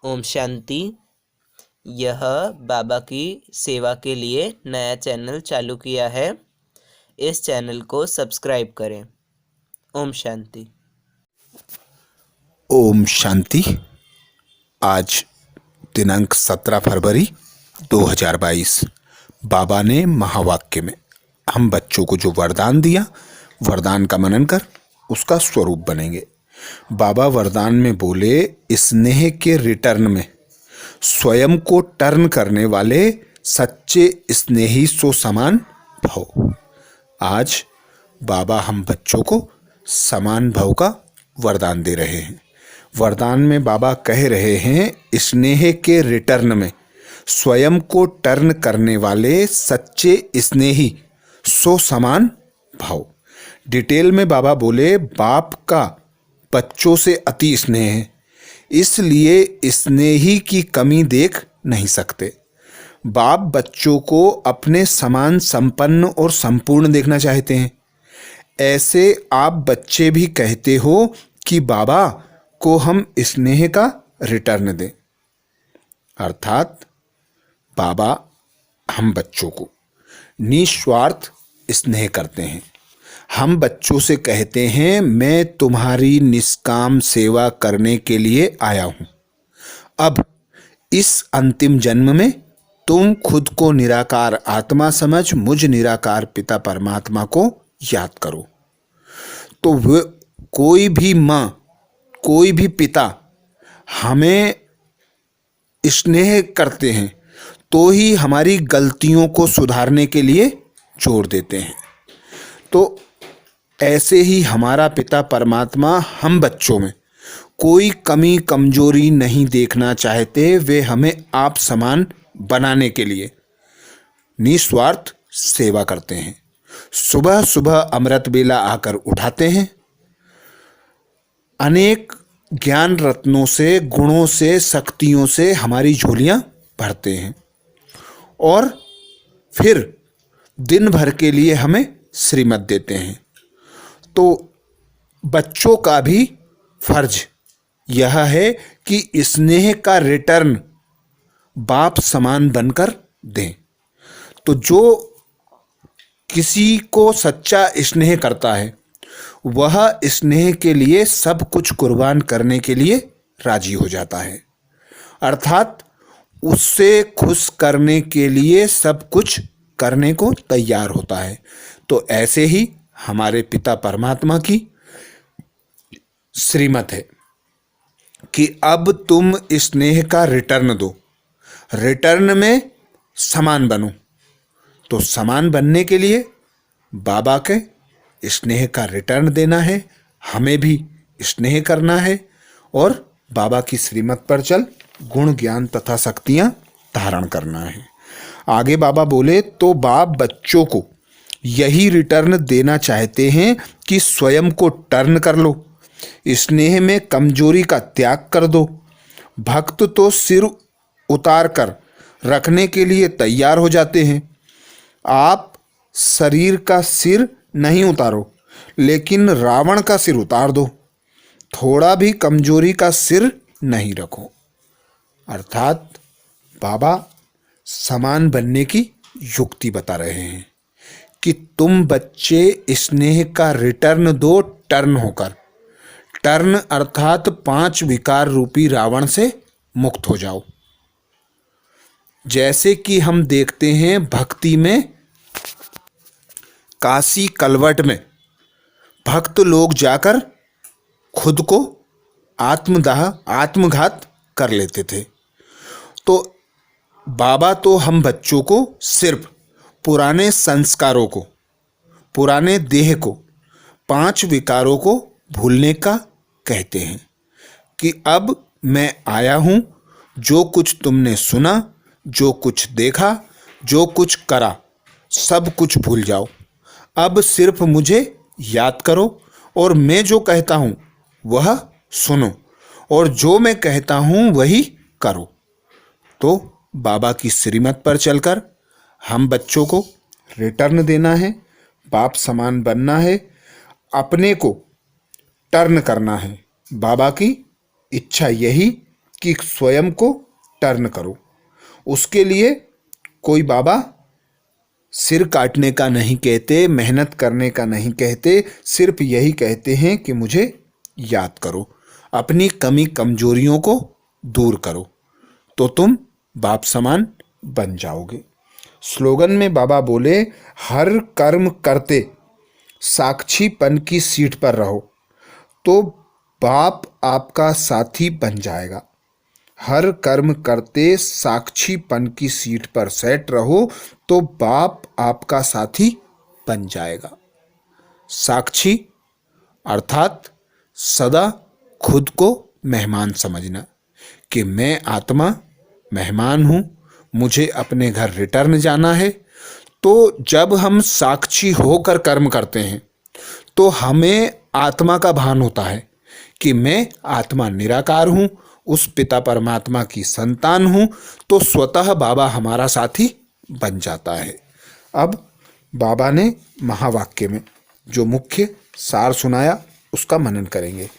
ओम शांति। यह बाबा की सेवा के लिए नया चैनल चालू किया है। इस चैनल को सब्सक्राइब करें। ओम शांति। ओम शांति। आज दिनांक 17 फरवरी 2022 बाबा ने महावाक्य में हम बच्चों को जो वरदान दिया, वरदान का मनन कर उसका स्वरूप बनेंगे। बाबा वरदान में बोले, स्नेह के रिटर्न में स्वयं को टर्न करने वाले सच्चे स्नेही सो समान भव। आज बाबा हम बच्चों को समान भव का वरदान दे रहे हैं। वरदान में बाबा कह रहे हैं, स्नेह के रिटर्न में स्वयं को टर्न करने वाले सच्चे स्नेही सो समान भव। डिटेल में बाबा बोले, बाप का बच्चों से अति स्नेह है, इसलिए स्नेही की कमी देख नहीं सकते। बाप बच्चों को अपने समान संपन्न और संपूर्ण देखना चाहते हैं। ऐसे आप बच्चे भी कहते हो कि बाबा को हम स्नेह का रिटर्न दें, अर्थात बाबा हम बच्चों को निस्वार्थ स्नेह करते हैं। हम बच्चों से कहते हैं, मैं तुम्हारी निष्काम सेवा करने के लिए आया हूं। अब इस अंतिम जन्म में तुम खुद को निराकार आत्मा समझ मुझ निराकार पिता परमात्मा को याद करो। तो वो कोई भी माँ, कोई भी पिता हमें स्नेह करते हैं तो ही हमारी गलतियों को सुधारने के लिए जोर देते हैं। तो ऐसे ही हमारा पिता परमात्मा हम बच्चों में कोई कमी कमजोरी नहीं देखना चाहते। वे हमें आप समान बनाने के लिए निस्वार्थ सेवा करते हैं। सुबह सुबह अमृत बेला आकर उठाते हैं, अनेक ज्ञान रत्नों से, गुणों से, शक्तियों से हमारी झोलियां भरते हैं और फिर दिन भर के लिए हमें श्रीमत देते हैं। तो बच्चों का भी फर्ज यह है कि स्नेह का रिटर्न बाप समान बनकर दें। तो जो किसी को सच्चा स्नेह करता है वह स्नेह के लिए सब कुछ कुर्बान करने के लिए राजी हो जाता है, अर्थात उससे खुश करने के लिए सब कुछ करने को तैयार होता है। तो ऐसे ही हमारे पिता परमात्मा की श्रीमत है कि अब तुम स्नेह का रिटर्न दो, रिटर्न में समान बनो। तो समान बनने के लिए बाबा के स्नेह का रिटर्न देना है, हमें भी स्नेह करना है और बाबा की श्रीमत पर चल गुण ज्ञान तथा शक्तियां धारण करना है। आगे बाबा बोले, तो बाप बच्चों को यही रिटर्न देना चाहते हैं कि स्वयं को टर्न कर लो, स्नेह में कमजोरी का त्याग कर दो। भक्त तो सिर उतार कर रखने के लिए तैयार हो जाते हैं। आप शरीर का सिर नहीं उतारो, लेकिन रावण का सिर उतार दो। थोड़ा भी कमजोरी का सिर नहीं रखो। अर्थात बाबा समान बनने की युक्ति बता रहे हैं कि तुम बच्चे स्नेह का रिटर्न दो, टर्न होकर। टर्न अर्थात 5 विकार रूपी रावण से मुक्त हो जाओ। जैसे कि हम देखते हैं भक्ति में, काशी कलवट में भक्त लोग जाकर खुद को आत्मघात कर लेते थे। तो बाबा तो हम बच्चों को सिर्फ पुराने संस्कारों को, पुराने देह को, 5 विकारों को भूलने का कहते हैं कि अब मैं आया हूं, जो कुछ तुमने सुना, जो कुछ देखा, जो कुछ करा, सब कुछ भूल जाओ। अब सिर्फ मुझे याद करो और मैं जो कहता हूं वह सुनो और जो मैं कहता हूं वही करो। तो बाबा की श्रीमत पर चलकर हम बच्चों को रिटर्न देना है, बाप समान बनना है, अपने को टर्न करना है। बाबा की इच्छा यही कि स्वयं को टर्न करो। उसके लिए कोई बाबा सिर काटने का नहीं कहते, मेहनत करने का नहीं कहते, सिर्फ यही कहते हैं कि मुझे याद करो, अपनी कमी कमजोरियों को दूर करो, तो तुम बाप समान बन जाओगे। स्लोगन में बाबा बोले, हर कर्म करते साक्षीपन की सीट पर रहो तो बाप आपका साथी बन जाएगा। हर कर्म करते साक्षीपन की सीट पर सेट रहो तो बाप आपका साथी बन जाएगा। साक्षी अर्थात सदा खुद को मेहमान समझना कि मैं आत्मा मेहमान हूँ, मुझे अपने घर रिटर्न जाना है। तो जब हम साक्षी होकर कर्म करते हैं तो हमें आत्मा का भान होता है कि मैं आत्मा निराकार हूँ, उस पिता परमात्मा की संतान हूँ, तो स्वतः बाबा हमारा साथी बन जाता है। अब बाबा ने महावाक्य में जो मुख्य सार सुनाया उसका मनन करेंगे।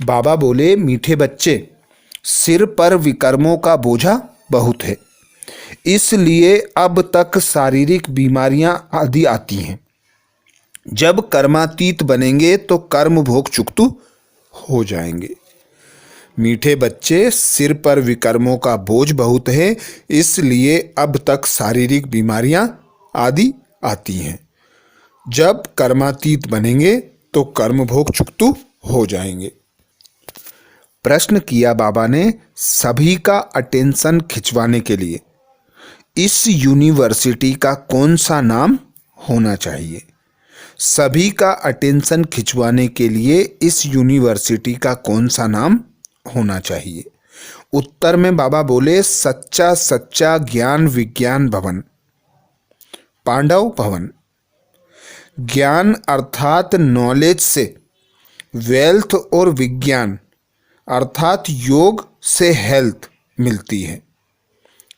बाबा बोले, मीठे बच्चे, सिर पर विकर्मों का बोझा बहुत है, इसलिए अब तक शारीरिक बीमारियां आदि आती हैं। जब कर्मातीत बनेंगे तो कर्म भोग चुकतु हो जाएंगे। मीठे बच्चे, सिर पर विकर्मों का बोझ बहुत है, इसलिए अब तक शारीरिक बीमारियां आदि आती हैं। जब कर्मातीत बनेंगे तो कर्म भोग चुकतु हो जाएंगे। प्रश्न किया बाबा ने, सभी का अटेंशन खिंचवाने के लिए इस यूनिवर्सिटी का कौन सा नाम होना चाहिए? सभी का अटेंशन खिंचवाने के लिए इस यूनिवर्सिटी का कौन सा नाम होना चाहिए? उत्तर में बाबा बोले, सच्चा सच्चा ज्ञान विज्ञान भवन, पांडव भवन। ज्ञान अर्थात नॉलेज से, वेल्थ और विज्ञान अर्थात योग से हेल्थ मिलती है।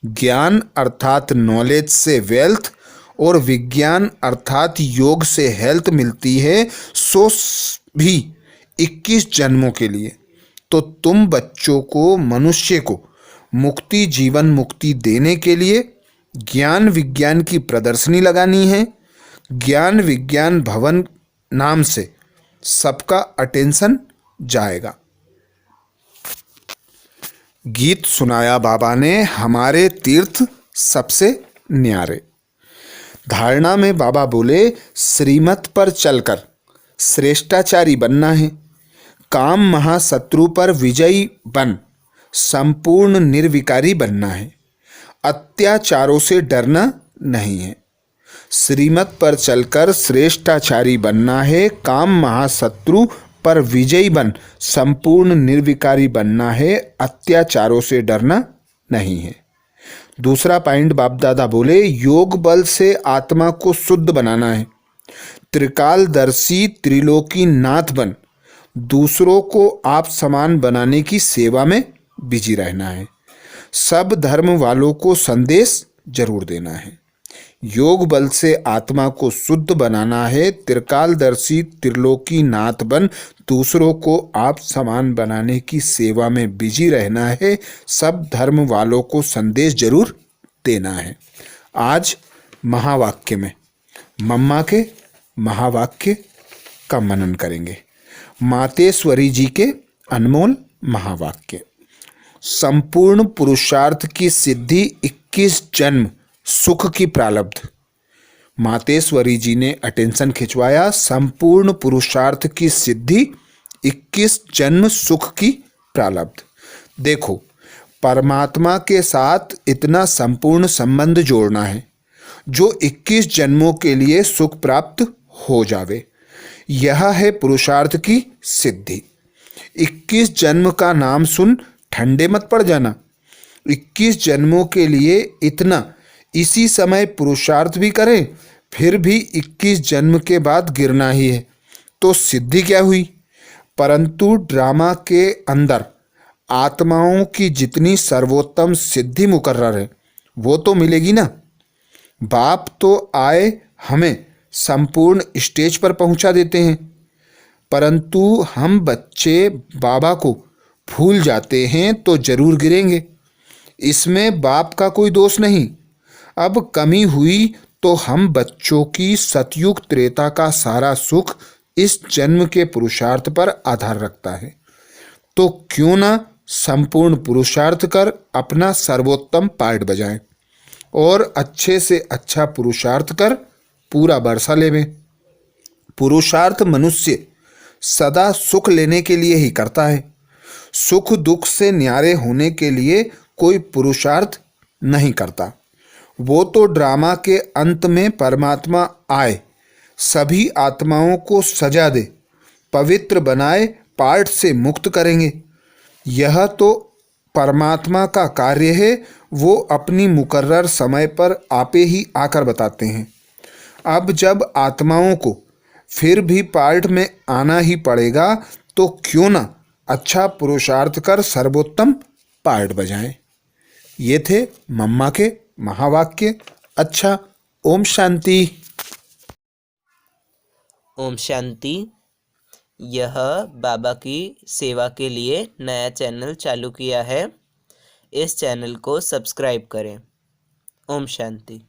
ज्ञान अर्थात नॉलेज से वेल्थ और विज्ञान अर्थात योग से हेल्थ मिलती है, सो भी 21 जन्मों के लिए। तो तुम बच्चों को, मनुष्य को मुक्ति, जीवन मुक्ति देने के लिए ज्ञान विज्ञान की प्रदर्शनी लगानी है। ज्ञान विज्ञान भवन नाम से सबका अटेंशन जाएगा। गीत सुनाया बाबा ने, हमारे तीर्थ सबसे न्यारे। धारणा में बाबा बोले, श्रीमत पर चलकर श्रेष्ठाचारी बनना है, काम महाशत्रु पर विजयी बन संपूर्ण निर्विकारी बनना है, अत्याचारों से डरना नहीं है। श्रीमत पर चलकर श्रेष्ठाचारी बनना है, काम महाशत्रु पर विजयी बन संपूर्ण निर्विकारी बनना है, अत्याचारों से डरना नहीं है। दूसरा पॉइंट बाप दादा बोले, योग बल से आत्मा को शुद्ध बनाना है, त्रिकालदर्शी त्रिलोकी नाथ बन दूसरों को आप समान बनाने की सेवा में बिजी रहना है। सब धर्म वालों को संदेश जरूर देना है। योग बल से आत्मा को शुद्ध बनाना है, त्रिकालदर्शी त्रिलोकी नाथ बन दूसरों को आप समान बनाने की सेवा में बिजी रहना है। सब धर्म वालों को संदेश जरूर देना है। आज महावाक्य में मम्मा के महावाक्य का मनन करेंगे। मातेश्वरी जी के अनमोल महावाक्य। संपूर्ण पुरुषार्थ की सिद्धि 21 जन्म सुख की प्रारब्ध। मातेश्वरी जी ने अटेंशन खिंचवाया, संपूर्ण पुरुषार्थ की सिद्धि 21 जन्म सुख की प्रारब्ध। देखो, परमात्मा के साथ इतना संपूर्ण संबंध जोड़ना है जो 21 जन्मों के लिए सुख प्राप्त हो जावे, यह है पुरुषार्थ की सिद्धि। 21 जन्म का नाम सुन ठंडे मत पड़ जाना। 21 जन्मों के लिए इतना इसी समय पुरुषार्थ भी करें फिर भी 21 जन्म के बाद गिरना ही है, तो सिद्धि क्या हुई? परंतु ड्रामा के अंदर आत्माओं की जितनी सर्वोत्तम सिद्धि मुकर्रर है वो तो मिलेगी ना। बाप तो आए हमें संपूर्ण स्टेज पर पहुंचा देते हैं, परंतु हम बच्चे बाबा को भूल जाते हैं तो जरूर गिरेंगे, इसमें बाप का कोई दोष नहीं। अब कमी हुई तो हम बच्चों की सतयुग त्रेता का सारा सुख इस जन्म के पुरुषार्थ पर आधार रखता है, तो क्यों ना संपूर्ण पुरुषार्थ कर अपना सर्वोत्तम पार्ट बजाएं और अच्छे से अच्छा पुरुषार्थ कर पूरा बरसा लेवें। पुरुषार्थ मनुष्य सदा सुख लेने के लिए ही करता है, सुख दुख से न्यारे होने के लिए कोई पुरुषार्थ नहीं करता। वो तो ड्रामा के अंत में परमात्मा आए, सभी आत्माओं को सजा दे, पवित्र बनाए, पाठ से मुक्त करेंगे। यह तो परमात्मा का कार्य है, वो अपनी मुकर्रर समय पर आपे ही आकर बताते हैं। अब जब आत्माओं को फिर भी पार्ट में आना ही पड़ेगा तो क्यों ना अच्छा पुरुषार्थ कर सर्वोत्तम पार्ट बजाएं। ये थे मम्मा के महावाक्य। अच्छा, ओम शांति। ओम शांति। यह बाबा की सेवा के लिए नया चैनल चालू किया है। इस चैनल को सब्सक्राइब करें। ओम शांति।